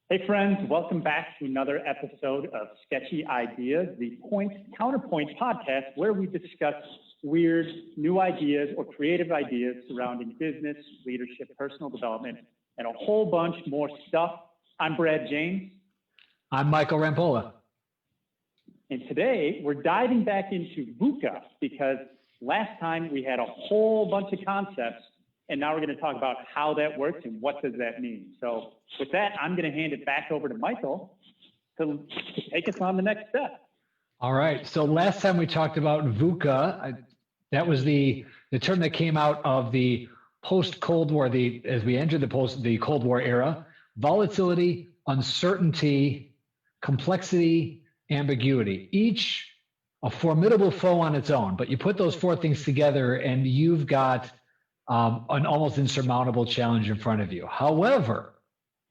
Hey friends, welcome back to another episode of Sketchy Ideas, the Counterpoint podcast where we discuss weird new ideas or creative ideas surrounding business, leadership, personal development, and a whole bunch more stuff. I'm Brad James. I'm Michael Rampola. And today we're diving back into VUCA because last time we had a whole bunch of concepts. And now we're going to talk about how that works and what does that mean. So with that, I'm going to hand it back over to Michael to take us on the next step. All right. So last time we talked about VUCA, that was the term that came out of the post-Cold War, as we entered the Cold War era: volatility, uncertainty, complexity, ambiguity. Each a formidable foe on its own, but you put those four things together and you've got an almost insurmountable challenge in front of you. However,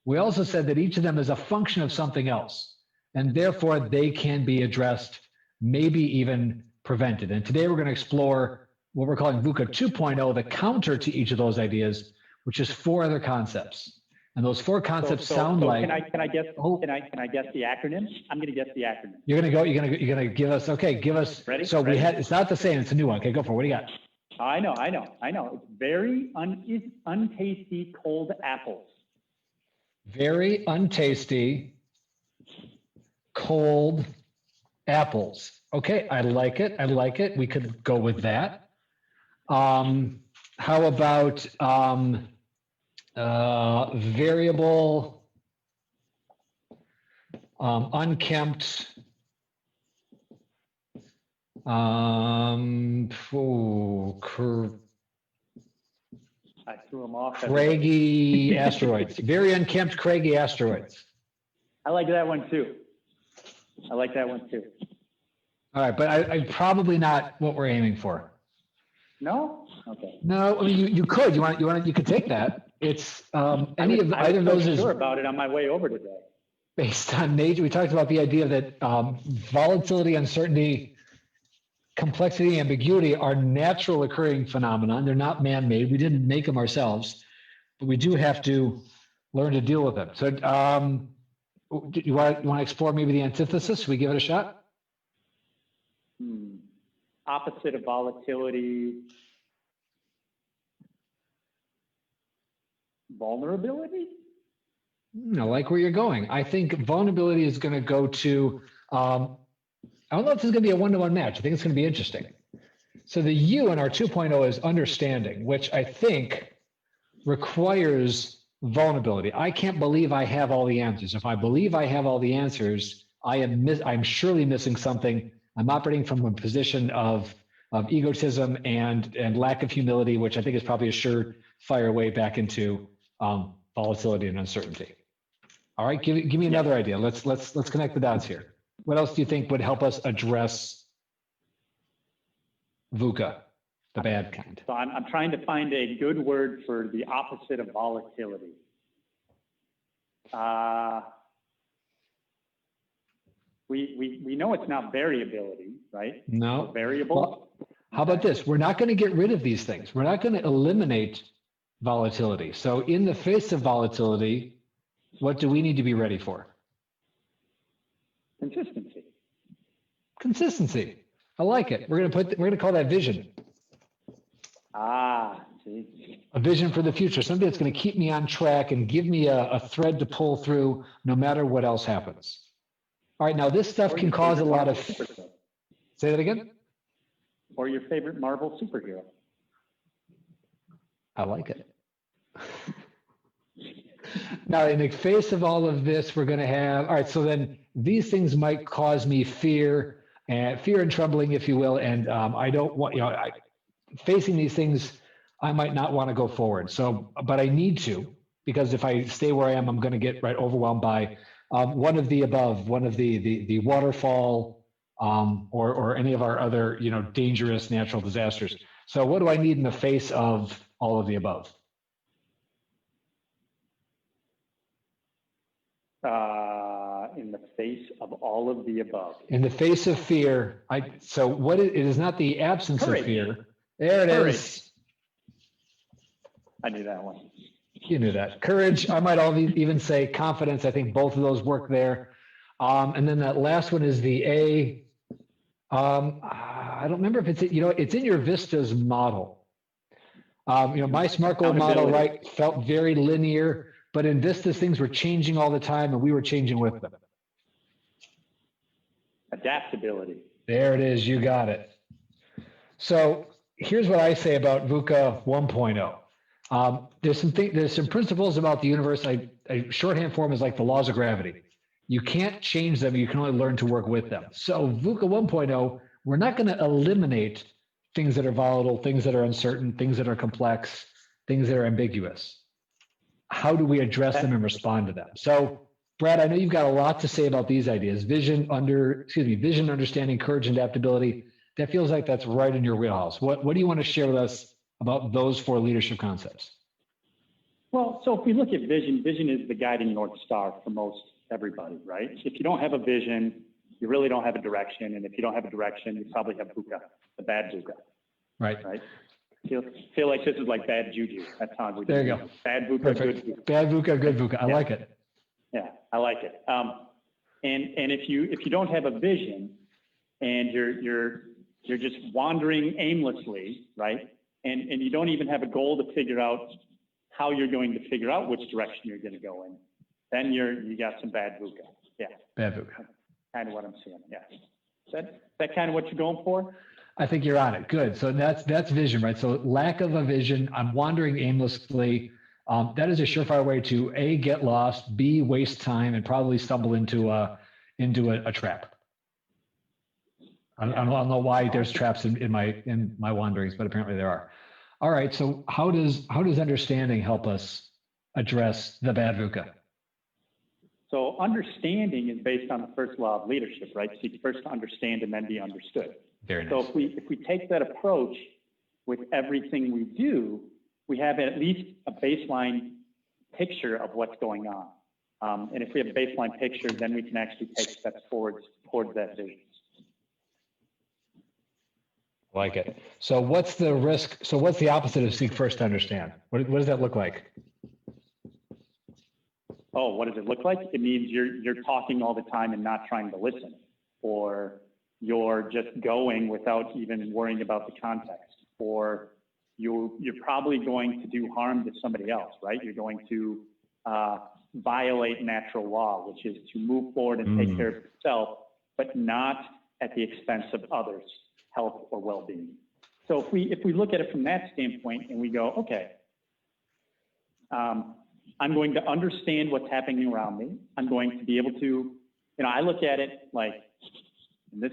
we also said that each of them is a function of something else, and therefore they can be addressed, maybe even prevented. And today we're going to explore what we're calling VUCA 2.0, the counter to each of those ideas, which is four other concepts. And those four concepts sound like. Can I guess the acronym? I'm going to guess the acronym. You're going to give us. Okay, give us. Ready? So Ready? It's not the same. It's a new one. Okay, go for it. What do you got? I know. It's very untasty cold apples. Very untasty cold apples. Okay, I like it. We could go with that. How about variable, unkempt, I threw them off. craggy asteroids. Very unkempt, craggy asteroids. I like that one too. All right, but I probably not what we're aiming for. No? Okay. No, I mean you could. You could take that. It's either of those is sure about it on my way over today. Based on nature. We talked about the idea that volatility, uncertainty, complexity, ambiguity are natural occurring phenomena. They're not man-made. We didn't make them ourselves, but we do have to learn to deal with them. So you want to explore maybe the antithesis? Should we give it a shot? Opposite of volatility, vulnerability? I like where you're going. I think vulnerability is going to go to, I don't know if this is going to be a one-to-one match. I think it's going to be interesting. So the U in our 2.0 is understanding, which I think requires vulnerability. I can't believe I have all the answers. If I believe I have all the answers, I'm surely missing something. I'm operating from a position of egotism and lack of humility, which I think is probably a surefire way back into volatility and uncertainty. All right, give me another idea. Let's connect the dots here. What else do you think would help us address VUCA, the bad kind? So I'm trying to find a good word for the opposite of volatility. We know it's not variability, right? No. Or variable. Well, how about this? We're not going to get rid of these things. We're not going to eliminate volatility. So in the face of volatility, what do we need to be ready for? Consistency. I like it. We're going to call that vision. See. A vision for the future. Something that's going to keep me on track and give me a thread to pull through no matter what else happens. All right. Now this stuff can cause a lot of. Say that again. Or your favorite Marvel superhero. I like it. Now, in the face of all of this, we're going to have, all right, so then these things might cause me fear and trembling, if you will. And I don't want, facing these things, I might not want to go forward. So, but I need to, because if I stay where I am, I'm going to get overwhelmed by one of the above, one of the waterfall or any of our other, dangerous natural disasters. So what do I need in the face of all of the above? In the face of all of the above. In the face of fear, it is not the absence Courage. of fear. There it Courage. is. I knew that one. You knew that. Courage, I might even say confidence. I think both of those work there. And then that last one is the A. I don't remember if it's in your Vistas model. My SMART goal model, right, felt very linear, but in Vistas, things were changing all the time and we were changing with them. Adaptability. There it is. You got it. So here's what I say about VUCA 1.0. There's some principles about the universe. I shorthand form is like the laws of gravity. You can't change them. You can only learn to work with them. So VUCA 1.0, we're not going to eliminate things that are volatile, things that are uncertain, things that are complex, things that are ambiguous. How do we address them and respond to them? So Brad, I know you've got a lot to say about these ideas. Vision, understanding, courage, and adaptability. That feels like that's right in your wheelhouse. What do you want to share with us about those 4 leadership concepts? Well, so if we look at vision, vision is the guiding North Star for most everybody, right? If you don't have a vision, you really don't have a direction. And if you don't have a direction, you probably have VUCA, the bad VUCA. Right. Right. Feel like this is like bad juju. That's how we do. There you go. Bad VUCA, Perfect. good VUCA. Bad VUCA, good VUCA. I like it. Yeah, I like it. And if you don't have a vision and you're just wandering aimlessly, right? And you don't even have a goal to figure out how you're going to figure out which direction you're going to go in, then you got some bad VUCA. Yeah. Bad VUCA. Kind of what I'm seeing. Yeah. Is that kind of what you're going for? I think you're on it. Good. So that's vision, right? So lack of a vision, I'm wandering aimlessly. That is a surefire way to A, get lost, B, waste time, and probably stumble into a trap. I don't know why there's traps in my wanderings, but apparently there are. All right. So how does understanding help us address the bad VUCA? So understanding is based on the first law of leadership, right? Seek first to understand and then be understood. Very nice. So if we take that approach with everything we do, we have at least a baseline picture of what's going on. And if we have a baseline picture, then we can actually take steps towards that vision. Like it. So what's the risk? So what's the opposite of seek first to understand? What does that look like? Oh, what does it look like? It means you're talking all the time and not trying to listen, or you're just going without even worrying about the context, or you're probably going to do harm to somebody else, right? You're going to violate natural law, which is to move forward and take care of yourself, but not at the expense of others' health or well-being. So if we look at it from that standpoint and we go, okay, I'm going to understand what's happening around me. I'm going to be able to, I look at it like, this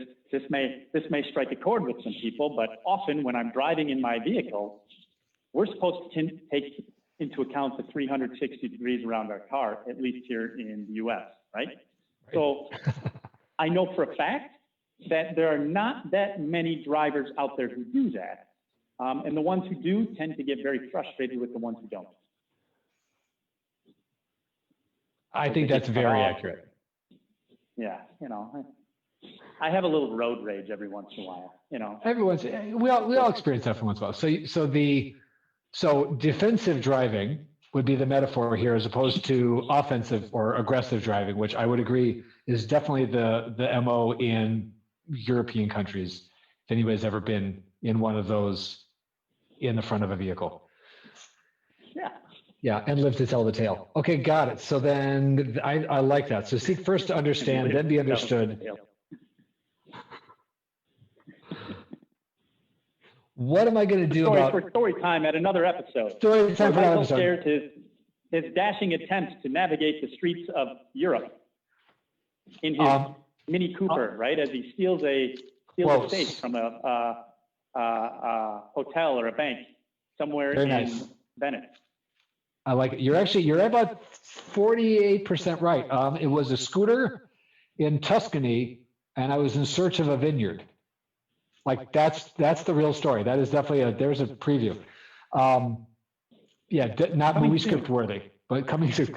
may strike a chord with some people, but often when I'm driving in my vehicle, we're supposed to take into account the 360 degrees around our car, at least here in the US, right? So I know for a fact that there are not that many drivers out there who do that. And the ones who do tend to get very frustrated with the ones who don't. I think that's very accurate. Yeah, I have a little road rage every once in a while, we all experience that from once in a while. So defensive driving would be the metaphor here, as opposed to offensive or aggressive driving, which I would agree is definitely the MO in European countries. If anybody's ever been in one of those in the front of a vehicle. Yeah, and live to tell the tale. Okay, got it. So then I like that. So seek first to understand, then be understood. What am I going to do about story time at another episode? Story time for another episode. Shares his dashing attempts to navigate the streets of Europe in his Mini Cooper, right? As he steals a safe from a hotel or a bank somewhere in Venice. I like it. You're about 48% right. It was a scooter in Tuscany, and I was in search of a vineyard. Like that's the real story. That is definitely there's a preview. Not movie script worthy, but coming soon.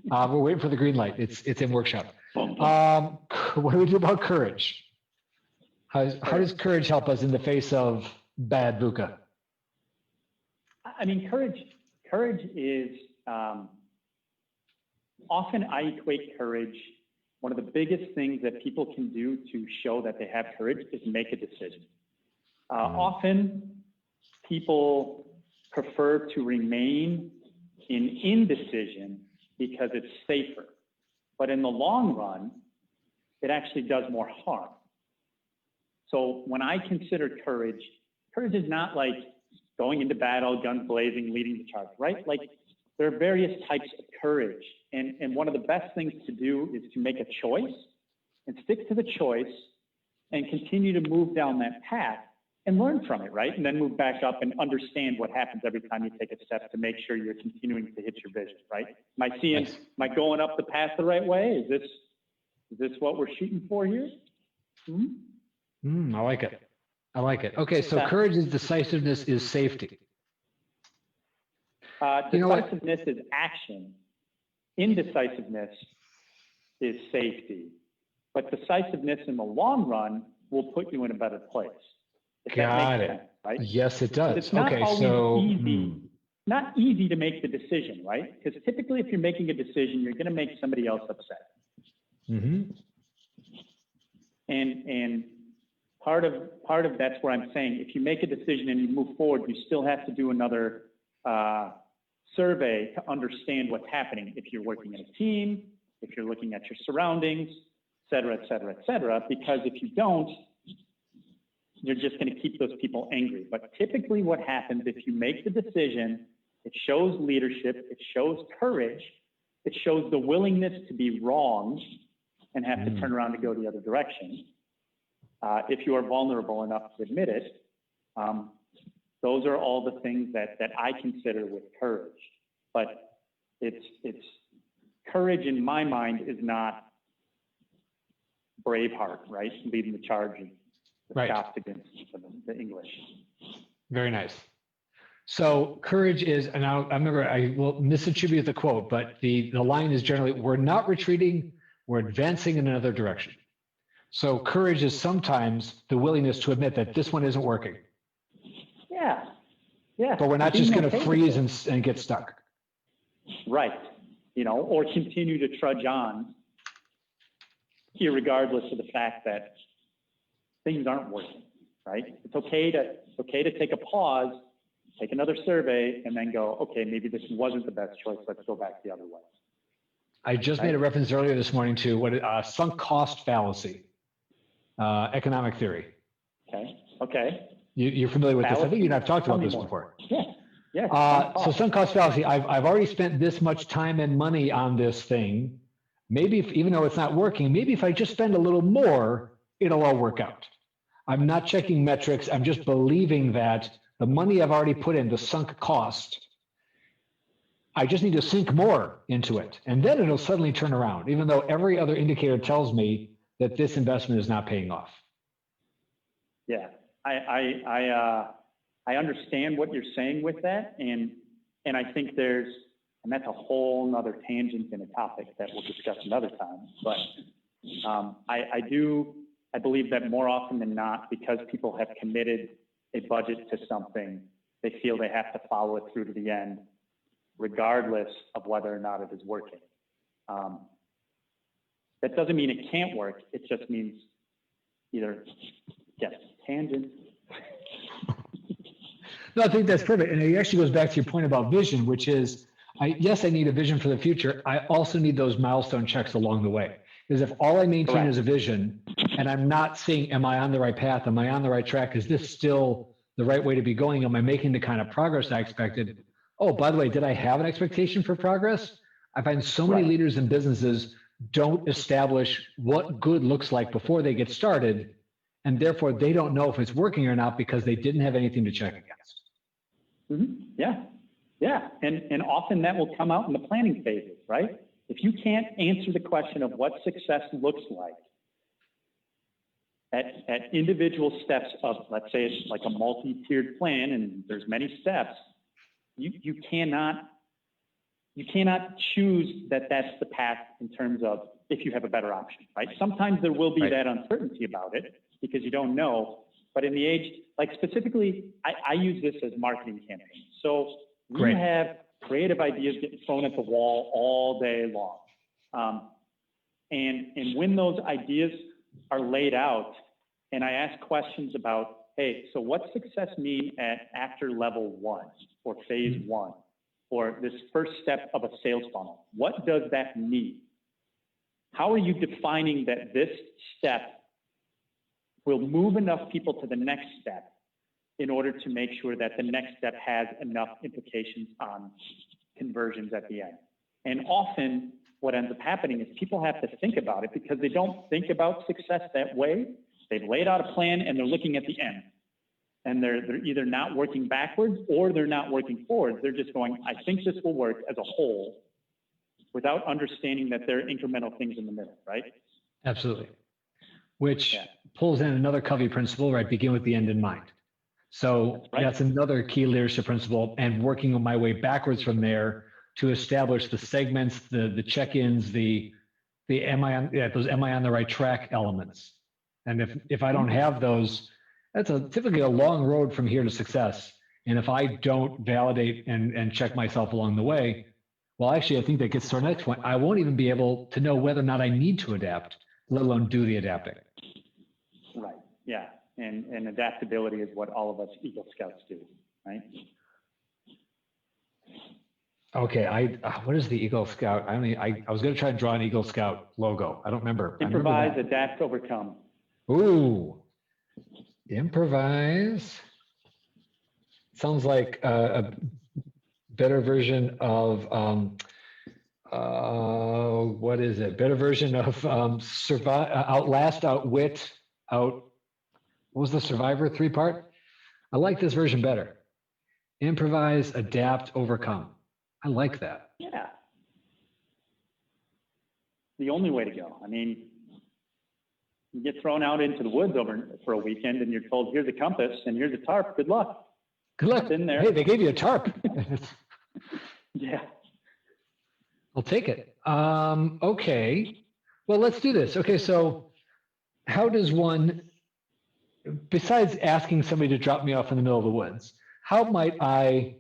We're waiting for the green light. It's in workshop. What do we do about courage? How does courage help us in the face of bad VUCA? I mean, courage Courage is, often I equate courage, one of the biggest things that people can do to show that they have courage is make a decision. Often people prefer to remain in indecision because it's safer. But in the long run, it actually does more harm. So when I consider courage, courage is not like going into battle, guns blazing, leading the charge, right? Like there are various types of courage. And one of the best things to do is to make a choice and stick to the choice and continue to move down that path and learn from it, right? And then move back up and understand what happens every time you take a step to make sure you're continuing to hit your vision, right? Am I going up the path the right way? Is this what we're shooting for here? I like it. I like it. Okay, so courage is decisiveness is safety. Decisiveness is action. Indecisiveness is safety. But decisiveness in the long run will put you in a better place. Got it. Sense, right? Yes, it does. It's not okay, always so easy. Not easy to make the decision, right? Because typically, if you're making a decision, you're going to make somebody else upset. And part of that's where I'm saying, if you make a decision and you move forward, you still have to do another survey to understand what's happening. If you're working in a team, if you're looking at your surroundings, et cetera, et cetera, et cetera. Because if you don't, you're just going to keep those people angry. But typically what happens if you make the decision, it shows leadership, it shows courage, it shows the willingness to be wrong and have to turn around and go the other direction. If you are vulnerable enough to admit it, those are all the things that I consider with courage. But it's courage in my mind is not Braveheart, right? Leading the charge and the Scots against the English. Very nice. So courage is, and I will misattribute the quote, but the line is generally, we're not retreating, we're advancing in another direction. So courage is sometimes the willingness to admit that this one isn't working. Yeah. But we're not just going to freeze and get stuck. Right. Or continue to trudge on, irregardless of the fact that things aren't working, right? It's okay to take a pause, take another survey, and then go, okay, maybe this wasn't the best choice. Let's go back the other way. I just made a reference earlier this morning to what sunk cost fallacy, economic theory. Okay. You're familiar with this? I think you and I've talked about this before. Yeah. So sunk cost fallacy. I've already spent this much time and money on this thing. Maybe even though it's not working, maybe if I just spend a little more, it'll all work out. I'm not checking metrics. I'm just believing that the money I've already put in, the sunk cost, I just need to sink more into it. And then it'll suddenly turn around, even though every other indicator tells me that this investment is not paying off. Yeah, I understand what you're saying with that. And I think and that's a whole nother tangent in a topic that we'll discuss another time. But I believe that more often than not, because people have committed a budget to something, they feel they have to follow it through to the end, regardless of whether or not it is working. That doesn't mean it can't work. It just means tangent. No, I think that's perfect. And it actually goes back to your point about vision, which is, yes, I need a vision for the future. I also need those milestone checks along the way. Because if all I maintain is a vision and I'm not seeing, am I on the right path? Am I on the right track? Is this still the right way to be going? Am I making the kind of progress I expected? Oh, by the way, did I have an expectation for progress? I find so many leaders and businesses don't establish what good looks like before they get started. And therefore, they don't know if it's working or not because they didn't have anything to check against. Yeah. And often that will come out in the planning phases, right? If you can't answer the question of what success looks like at individual steps of, let's say it's like a multi-tiered plan and there's many steps, you cannot choose that's the path in terms of if you have a better option, right? Sometimes there will be that uncertainty about it because you don't know. But in the age, like specifically, I use this as marketing campaigns. So you have creative ideas getting thrown at the wall all day long. And when those ideas are laid out, and I ask questions about, hey, so what success mean after level 1 or phase 1 or this first step of a sales funnel? What does that mean? How are you defining that this step will move enough people to the next step in order to make sure that the next step has enough implications on conversions at the end? And often what ends up happening is people have to think about it because they don't think about success that way. They've laid out a plan and they're looking at the end. And they're either not working backwards or they're not working forwards. They're just going, I think this will work as a whole, without understanding that there are incremental things in the middle, right? Absolutely. Which pulls in another Covey principle, right? Begin with the end in mind. So that's another key leadership principle, and working my way backwards from there to establish the segments, the check-ins, the am I on the right track elements. And if I don't have those, that's typically a long road from here to success. And if I don't validate and check myself along the way, well, actually, I think that gets to our next point. I won't even be able to know whether or not I need to adapt, let alone do the adapting. Right. Yeah. And adaptability is what all of us Eagle Scouts do, right? Okay. What is the Eagle Scout? I was going to try and draw an Eagle Scout logo. I don't remember. Improvise, adapt, overcome. Ooh. Improvise. Sounds like a better version of what is it? Better version of survive, outlast, outwit, what was the Survivor 3-part? I like this version better. Improvise, adapt, overcome. I like that. Yeah. The only way to go. I mean, you get thrown out into the woods for a weekend and you're told, here's a compass and here's a tarp. Good luck. Good luck. In there. Hey, they gave you a tarp. Yeah. I'll take it. Okay. Well, let's do this. Okay. So how does one, besides asking somebody to drop me off in the middle of the woods, how might I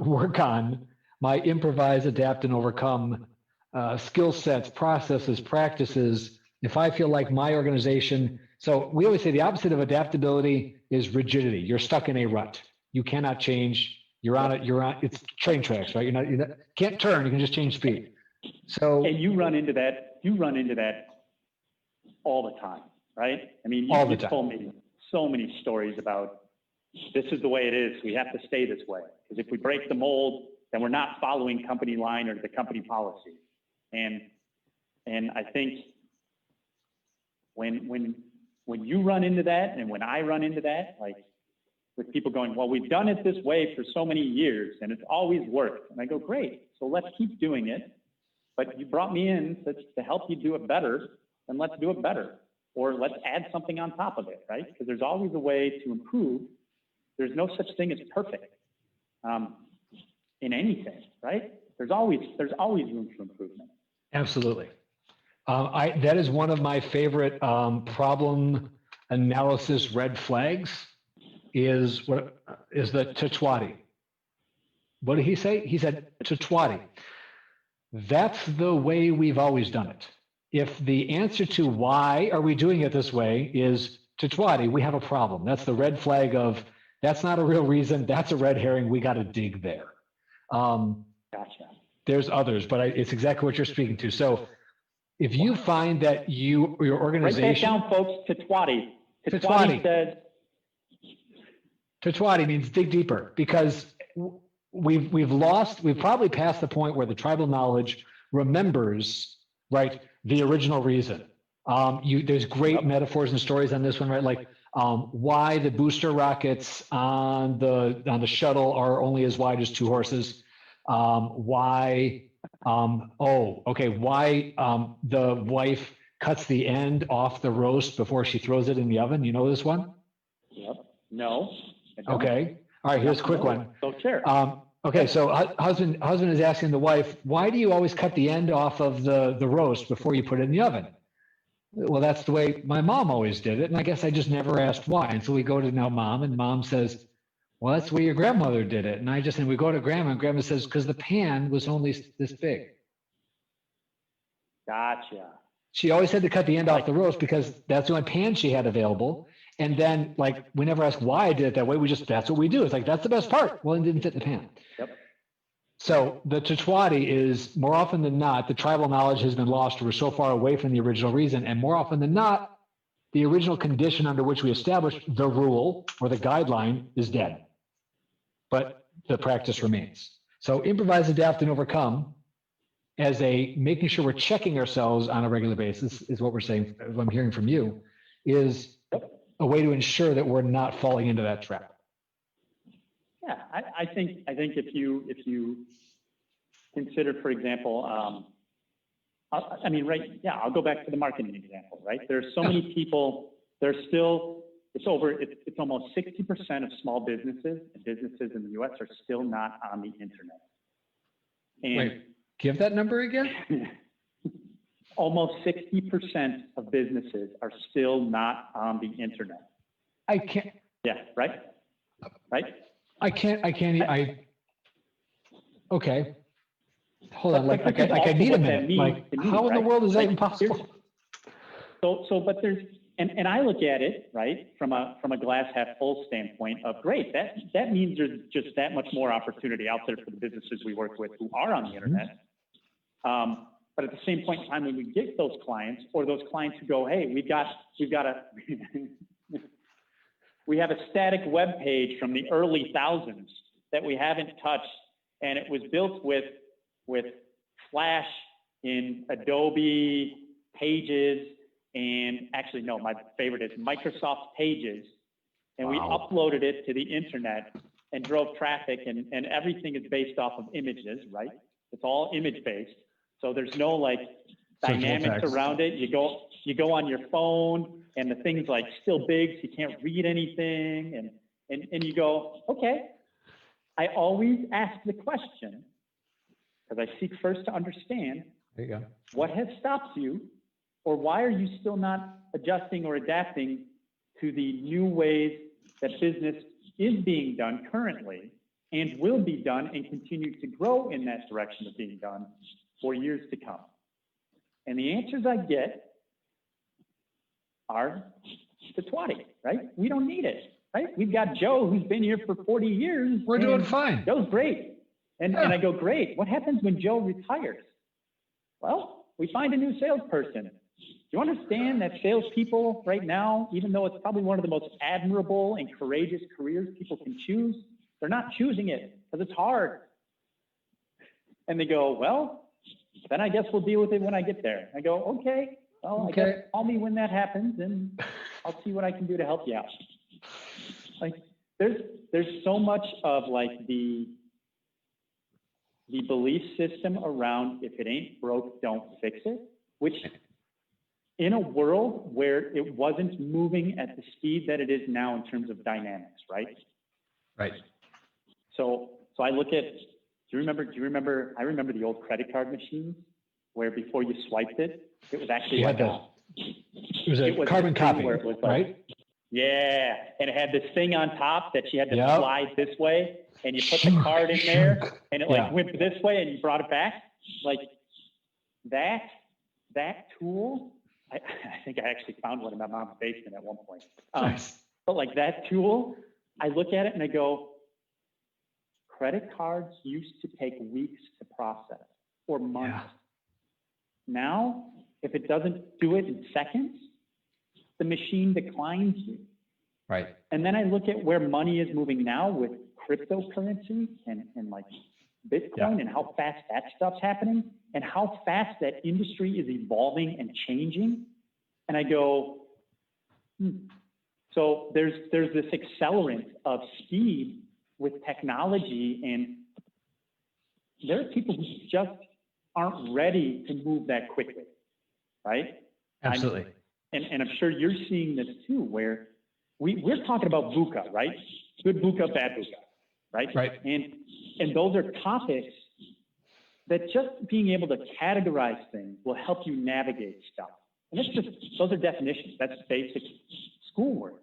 work on my improvise, adapt, and overcome skill sets, processes, practices, if I feel like my organization, so we always say the opposite of adaptability is rigidity. You're stuck in a rut. You cannot change. You're on it. It's train tracks, right? You can't turn. You can just change speed. So, and you run into that all the time, right? I mean, you told me so many stories about this is the way it is. We have to stay this way because if we break the mold, then we're not following company line or the company policy. And I think when you run into that and when I run into that, like with people going, well, we've done it this way for so many years and it's always worked. And I go, great. So let's keep doing it. But you brought me in to help you do it better, and let's do it better. Or let's add something on top of it, right? Because there's always a way to improve. There's no such thing as perfect in anything, right? There's always room for improvement. Absolutely. That is one of my favorite problem analysis red flags is the Tachwati. What did he say? He said Tachwati. That's the way we've always done it. If the answer to why are we doing it this way is Tachwati, we have a problem. That's the red flag of that's not a real reason. That's a red herring. We got to dig there. Gotcha. There's others, but it's exactly what you're speaking to. So if you find that your organization— Write that down, folks, Tachwati. Tachwati says— Tachwati means dig deeper, because we've probably passed the point where the tribal knowledge remembers, right, the original reason. There's great metaphors and stories on this one, right? Like why the booster rockets on the shuttle are only as wide as 2 horses. Why the wife cuts the end off the roast before she throws it in the oven. You know this one? Yep. No. Okay. All right. Here's a quick one. So share. Okay. So husband is asking the wife, why do you always cut the end off of the roast before you put it in the oven? Well, that's the way my mom always did it. And I guess I just never asked why. And so we go to now mom, and mom says, well, that's the way your grandmother did it. And and we go to grandma and grandma says, because the pan was only this big. Gotcha. She always had to cut the end off the roast because that's the only pan she had available. And then, like, we never asked why I did it that way. That's what we do. It's like, that's the best part. Well, it didn't fit in the pan. Yep. So the Tatwadi is, more often than not, the tribal knowledge has been lost, or we're so far away from the original reason. And more often than not, the original condition under which we established the rule or the guideline is dead. But the practice remains. So improvise, adapt, and overcome as making sure we're checking ourselves on a regular basis is what we're saying, what I'm hearing from you, is a way to ensure that we're not falling into that trap. Yeah, I think if you consider, for example, I'll go back to the marketing example, right? There's so many people, it's almost 60% of small businesses and businesses in the US are still not on the internet. And wait, give that number again. Almost 60% of businesses are still not on the internet. I can't. Yeah, right? Right? Okay. Hold on, I need a minute. Like, how in the world is that even possible? But there's, and I look at it, right, from a glass half full standpoint of great, that means there's just that much more opportunity out there for the businesses we work with who are on the internet. But at the same point in time, when we get those clients, or those clients who go, hey, we have a static web page from the early thousands that we haven't touched, and it was built with Flash in Adobe Pages, and actually, no, my favorite is Microsoft Pages, and we uploaded it to the internet and drove traffic, and everything is based off of images, right? It's all image-based. So there's no like dynamics around it. You go on your phone and the thing's like still big, so you can't read anything. And you go, okay. I always ask the question, because I seek first to understand, there you go, what has stopped you, or why are you still not adjusting or adapting to the new ways that business is being done currently and will be done and continue to grow in that direction of being done for years to come? And the answers I get are the twatty, right? We don't need it, right? We've got Joe who's been here for 40 years. We're doing fine. Joe's great. And I go, great. What happens when Joe retires? Well, we find a new salesperson. Do you understand that salespeople right now, even though it's probably one of the most admirable and courageous careers people can choose, they're not choosing it because it's hard. And they go, well, then I guess we'll deal with it when I get there. I go, okay, well, okay. I guess call me when that happens and I'll see what I can do to help you out. Like there's so much of like the belief system around if it ain't broke, don't fix it, which in a world where it wasn't moving at the speed that it is now in terms of dynamics, right? Right. So I look at, I remember the old credit card machines where before you swiped it, it was actually it was carbon copy, where it was like, right? Yeah, and it had this thing on top that you had to slide this way, and you put the card in there, and it like went this way, and you brought it back. Like that tool, I think I actually found one in my mom's basement at one point. Nice. But like that tool, I look at it and I go, credit cards used to take weeks to process or months. Yeah. Now, if it doesn't do it in seconds, the machine declines you. Right. And then I look at where money is moving now with cryptocurrency and like Bitcoin and how fast that stuff's happening and how fast that industry is evolving and changing. And I go, So there's this accelerant of speed with technology, and there are people who just aren't ready to move that quickly, right? Absolutely. And I'm sure you're seeing this too, where we're talking about VUCA, right? Good VUCA, bad VUCA, right? Right. And those are topics that just being able to categorize things will help you navigate stuff. And those are definitions. That's basic schoolwork.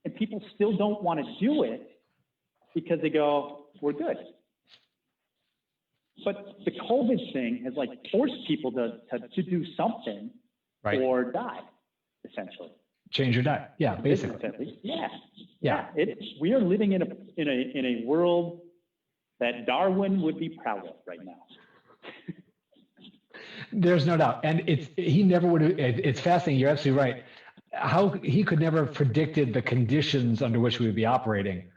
And people still don't want to do it because they go, we're good. But the COVID thing has like forced people to do something Right. or die, essentially. Change or die. Yeah, basically. At least. Yeah. We are living in a world that Darwin would be proud of right now. There's no doubt. And he never would have, it's fascinating. You're absolutely right. How he could never have predicted the conditions under which we would be operating.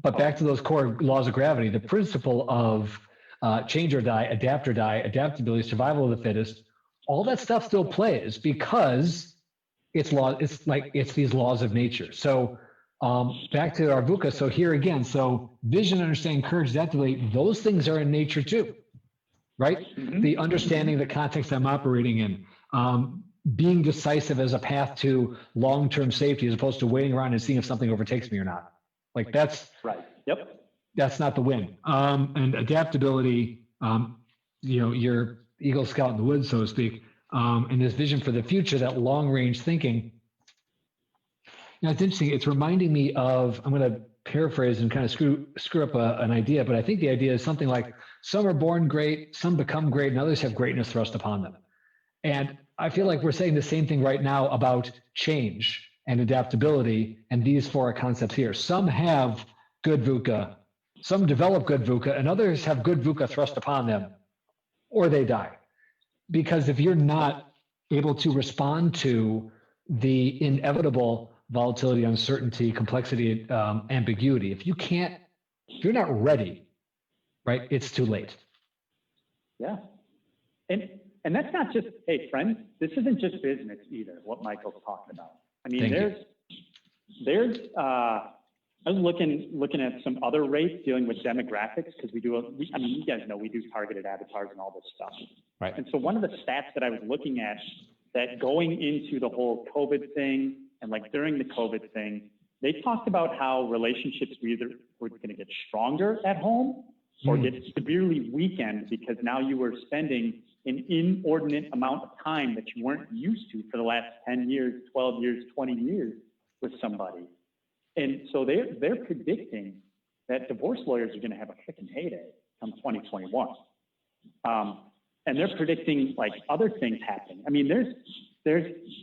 But back to those core laws of gravity, the principle of change or die, adapt or die, adaptability, survival of the fittest, all that stuff still plays because it's law. It's these laws of nature. So back to our VUCA. So here again, so vision, understanding, courage, adaptability, those things are in nature too, right? Mm-hmm. The understanding the context I'm operating in, being decisive as a path to long-term safety as opposed to waiting around and seeing if something overtakes me or not. Like that's right. Yep. That's not the win. And adaptability, your Eagle Scout in the woods, so to speak, and this vision for the future, that long-range thinking. It's interesting. It's reminding me of, I'm going to paraphrase and kind of screw up an idea, but I think the idea is something like some are born great, some become great, and others have greatness thrust upon them. And I feel like we're saying the same thing right now about change and adaptability and these four concepts here. Some have good VUCA, some develop good VUCA, and others have good VUCA thrust upon them, or they die. Because if you're not able to respond to the inevitable volatility, uncertainty, complexity, ambiguity, if you're not ready, right, it's too late. Yeah. And that's not just, hey, friends, this isn't just business either, what Michael's talking about. I mean, there's I was looking at some other rates dealing with demographics because you guys know we do targeted avatars and all this stuff. Right. And so one of the stats that I was looking at that going into the whole COVID thing and like during the COVID thing, they talked about how relationships were going to get stronger at home or get severely weakened because now you were spending an inordinate amount of time that you weren't used to for the last 10 years, 12 years, 20 years with somebody. And so they're predicting that divorce lawyers are going to have a freaking heyday come 2021. And they're predicting like other things happening. I mean, there's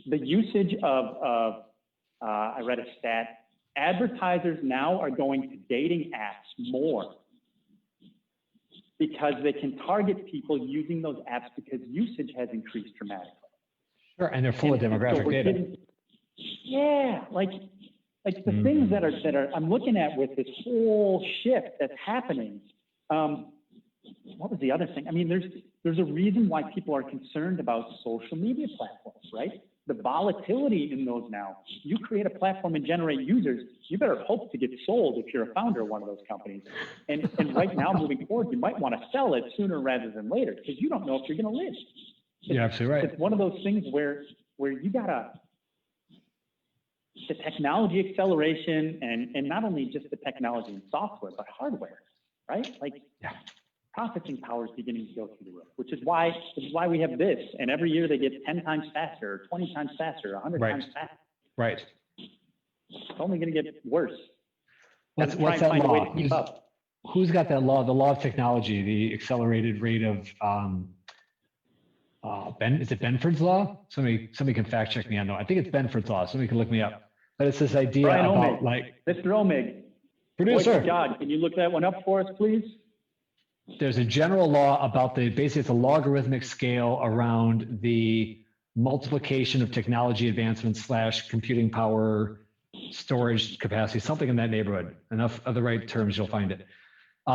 the usage of I read a stat, advertisers now are going to dating apps more because they can target people using those apps because usage has increased dramatically. Sure, and they're full of demographic data. Like the things that are I'm looking at with this whole shift that's happening. What was the other thing? I mean, there's a reason why people are concerned about social media platforms, right? The volatility in those now. You create a platform and generate users, you better hope to get sold if you're a founder of one of those companies. And right now, moving forward, you might want to sell it sooner rather than later because you don't know if you're going to live. You're absolutely right. It's one of those things where you gotta. The technology acceleration and not only just the technology and software, but hardware, right? Processing power is beginning to go through the roof, which is why we have this. And every year they get 10 times faster, 20 times faster, 100 times faster. Right. It's only going to get worse. What's that law? Who's got that law? The law of technology, the accelerated rate of is it Benford's law? Somebody can fact check me on that. I think it's Benford's law. Somebody can look me up. But it's this idea Brian about Omig. Mr. Omig. Producer. God, can you look that one up for us, please? There's a general law about basically it's a logarithmic scale around the multiplication of technology advancements / computing power, storage capacity, something in that neighborhood. Enough of the right terms, you'll find it. So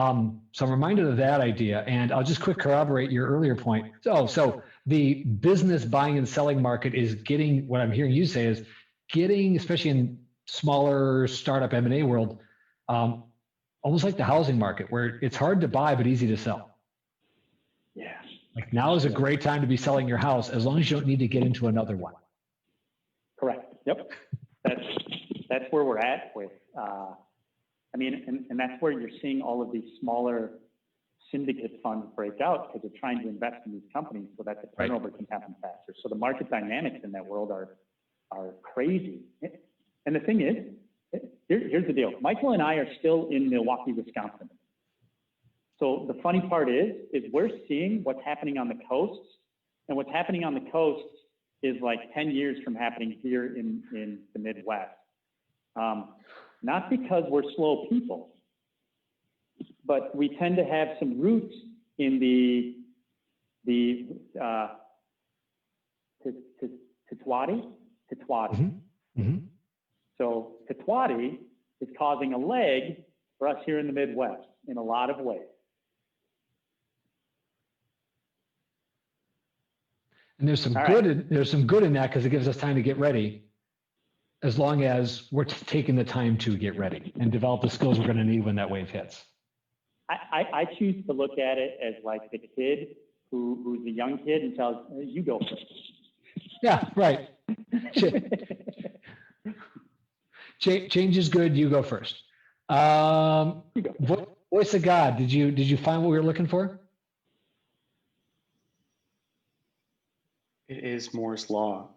I'm reminded of that idea, and I'll just quick corroborate your earlier point. So the business buying and selling market is getting, what I'm hearing you say is getting, especially in smaller startup M&A world, almost like the housing market where it's hard to buy but easy to sell. Yeah. Like now is a great time to be selling your house as long as you don't need to get into another one. Correct. Yep. That's where we're at with. And that's where you're seeing all of these smaller syndicate funds break out because they're trying to invest in these companies so that the turnover can happen faster. So the market dynamics in that world are crazy. And the thing is, here's the deal. Michael and I are still in Milwaukee, Wisconsin. So the funny part is we're seeing what's happening on the coasts, and what's happening on the coasts is like 10 years from happening here in the Midwest. Not because we're slow people, but we tend to have some roots in the Titwadi. Mm-hmm. So Titwadi is causing a lag for us here in the Midwest in a lot of ways. And there's some good in that because it gives us time to get ready, as long as we're taking the time to get ready and develop the skills we're going to need when that wave hits. I choose to look at it as like the kid who's a young kid and tells, you go first. Yeah, right. Change is good. You go first. Voice of God. Did you find what we were looking for? It is Moore's Law.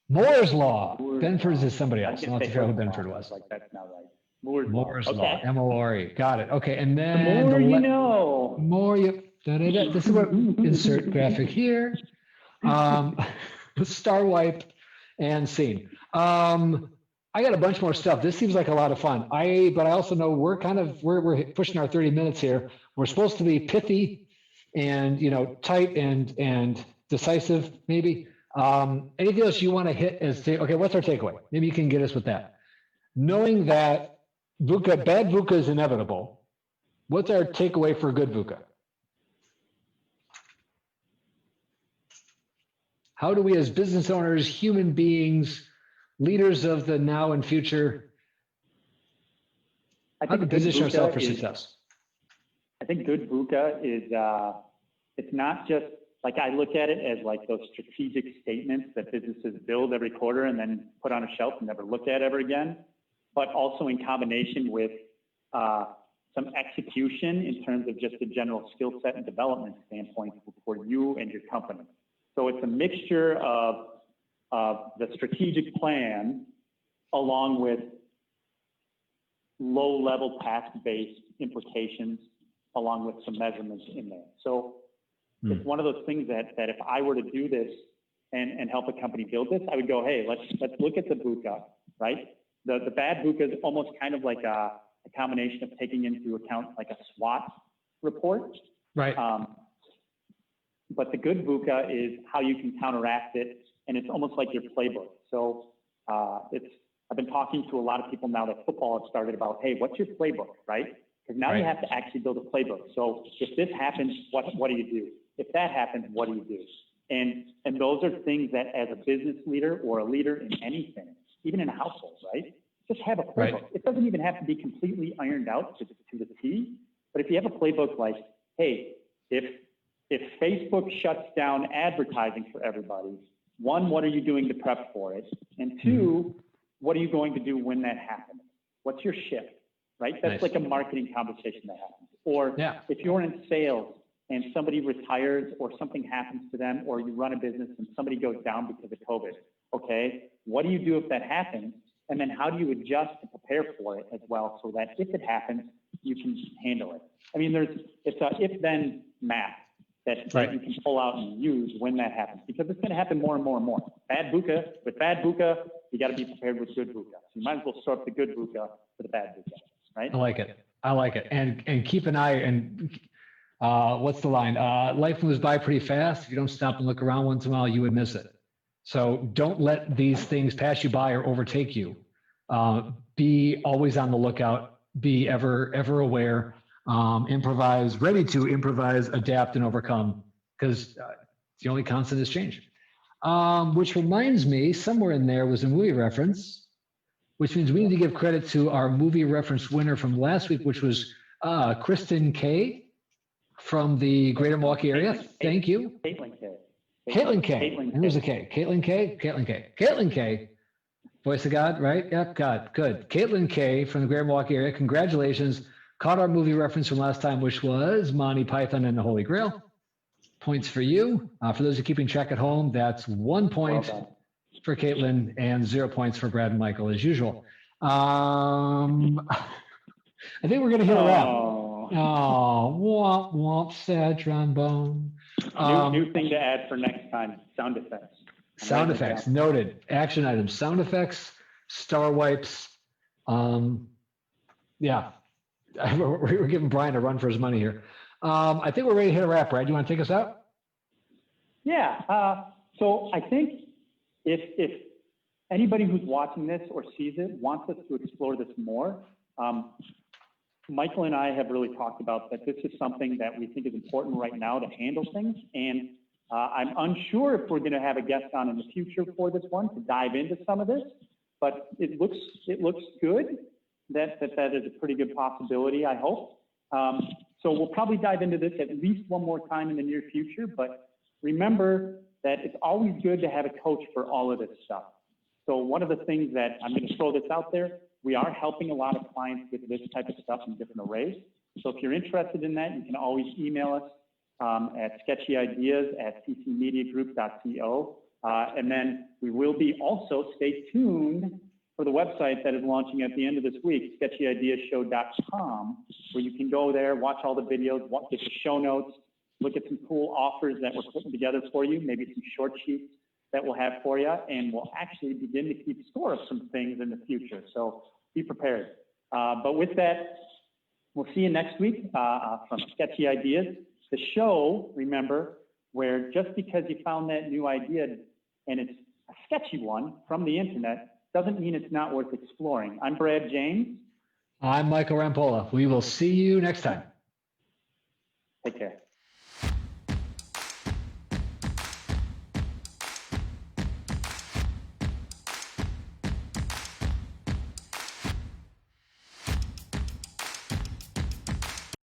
Moore's Law. Benford's is somebody else. I'll have to figure out who Benford was. Like, that's not right. Moore's Law. M-O-R-E. Got it. Okay. And then the more you know. More you. This is what insert graphic here. Star wipe and scene. I got a bunch more stuff. This seems like a lot of fun. But I also know we're pushing our 30 minutes here. We're supposed to be pithy and tight and decisive, maybe. Anything else you want to hit as okay, what's our takeaway? Maybe you can get us with that. Knowing that bad VUCA is inevitable, what's our takeaway for good VUCA? How do we as business owners, human beings, leaders of the now and future, how do we position ourselves for success? I think good VUCA is, it's not just, like I look at it as like those strategic statements that businesses build every quarter and then put on a shelf and never look at ever again, but also in combination with some execution in terms of just the general skill set and development standpoint for you and your company. So it's a mixture of the strategic plan along with low-level task-based implications along with some measurements in there. So it's one of those things that if I were to do this and help a company build this, I would go, hey, let's look at the VUCA, right? The bad VUCA is almost kind of like a combination of taking into account like a SWOT report. Right. But the good VUCA is how you can counteract it, and it's almost like your playbook. So I've been talking to a lot of people now that football has started about, hey, what's your playbook, right? Because now you have to actually build a playbook. So if this happens, what do you do? If that happens, what do you do? And those are things that as a business leader or a leader in anything, even in a household, right? Just have a playbook. Right. It doesn't even have to be completely ironed out to the T, but if you have a playbook like, hey, if Facebook shuts down advertising for everybody, one, what are you doing to prep for it? And two, what are you going to do when that happens? What's your shift, right? That's like a marketing conversation that happens. Or if you're in sales and somebody retires or something happens to them, or you run a business and somebody goes down because of COVID, okay, what do you do if that happens? And then how do you adjust to prepare for it as well so that if it happens, you can handle it? I mean, it's a if-then math that you can pull out and use when that happens, because it's going to happen more and more and more. With bad VUCA, you got to be prepared with good VUCA. So you might as well store up the good VUCA for the bad VUCA, right? I like it. And keep an eye and what's the line? Life moves by pretty fast. If you don't stop and look around once in a while, you would miss it. So don't let these things pass you by or overtake you. Be always on the lookout. Be ever aware. Improvise, ready to improvise, adapt, and overcome, because the only constant is change. Which reminds me, somewhere in there was a movie reference, which means we need to give credit to our movie reference winner from last week, which was Kristen K. from the Greater Milwaukee area. Thank you. Caitlin K. Caitlin K. And who's the K? Caitlin K. Caitlin K. Caitlin K. Voice of God, right? Yep, God. Good. Caitlin K. from the Greater Milwaukee area. Congratulations. Caught our movie reference from last time, which was Monty Python and the Holy Grail. Points for you. For those who are keeping track at home, that's 1 point for Caitlin and 0 points for Brad and Michael as usual. I think we're gonna hit a wrap. Oh, Oh, womp womp, sad trombone. new thing to add for next time, sound effects. I'm Sound writing it effects, down. noted. Action items, sound effects, star wipes. Yeah, we're giving Brian a run for his money here. I think we're ready to hit a wrap, Brad. You want to take us out? Yeah, so I think if anybody who's watching this or sees it wants us to explore this more, Michael and I have really talked about that this is something that we think is important right now to handle things. And I'm unsure if we're going to have a guest on in the future for this one to dive into some of this, but it looks good that is a pretty good possibility, I hope. So we'll probably dive into this at least one more time in the near future, but remember that it's always good to have a coach for all of this stuff. So one of the things that I'm going to throw this out there, we are helping a lot of clients with this type of stuff in different arrays. So if you're interested in that, you can always email us at sketchyideas@ccmediagroup.co. And then we will be also, stay tuned for the website that is launching at the end of this week, sketchyideasshow.com, where you can go there, watch all the videos, get the show notes, look at some cool offers that we're putting together for you, maybe some short sheets that we'll have for you, and we'll actually begin to keep score of some things in the future. So be prepared. But with that, we'll see you next week from Sketchy Ideas. The show, remember, where just because you found that new idea and it's a sketchy one from the internet, doesn't mean it's not worth exploring. I'm Brad James. I'm Michael Rampola. We will see you next time. Take care.